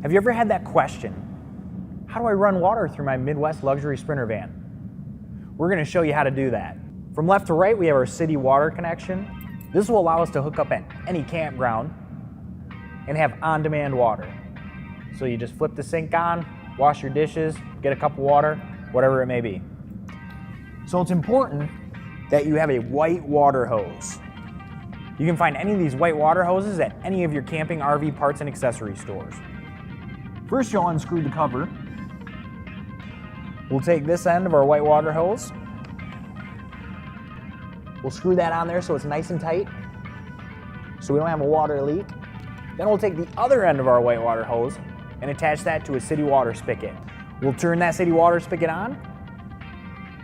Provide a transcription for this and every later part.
Have you ever had that question? How do I run water through my Midwest luxury Sprinter van? We're going to show you how to do that. From left to right, we have our city water connection. This will allow us to hook up at any campground and have on-demand water. So you just flip the sink on, wash your dishes, get a cup of water, whatever it may be. So it's important that you have a white water hose. You can find any of these white water hoses at any of your camping RV parts and accessory stores. First, you'll unscrew the cover. We'll take this end of our white water hose. We'll screw that on there so it's nice and tight, so we don't have a water leak. Then we'll take the other end of our white water hose and attach that to a city water spigot. We'll turn that city water spigot on,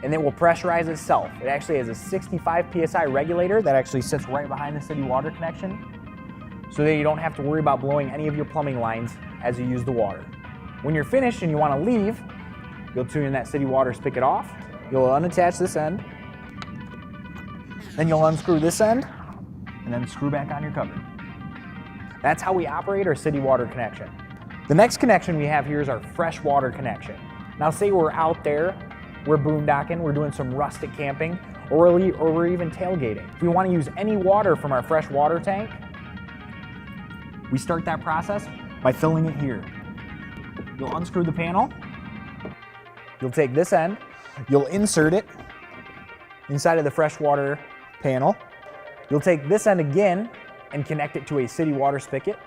and it will pressurize itself. It actually has a 65 PSI regulator that actually sits right behind the city water connection, so that you don't have to worry about blowing any of your plumbing lines as you use the water. When you're finished and you want to leave, you'll tune that city water spigot off. You'll unattach this end, then you'll unscrew this end, and then screw back on your cover. That's how we operate our city water connection. The next connection we have here is our freshwater connection. Now say we're out there, we're boondocking, we're doing some rustic camping, or we're even tailgating. If we want to use any water from our freshwater tank, we start that process by filling it here. You'll unscrew the panel, you'll take this end, you'll insert it inside of the freshwater panel. You'll take this end again and connect it to a city water spigot.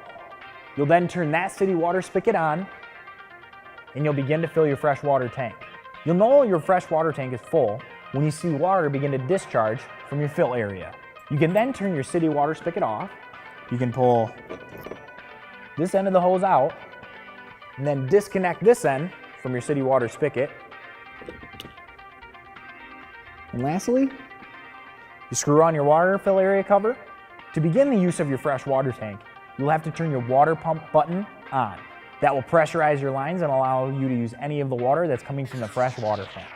You'll then turn that city water spigot on, and you'll begin to fill your freshwater tank. You'll know your freshwater tank is full when you see water begin to discharge from your fill area. You can then turn your city water spigot off. You can pull this end of the hose out, and then disconnect this end from your city water spigot. And lastly, you screw on your water fill area cover. To begin the use of your freshwater tank, you'll have to turn your water pump button on. That will pressurize your lines and allow you to use any of the water that's coming from the freshwater tank.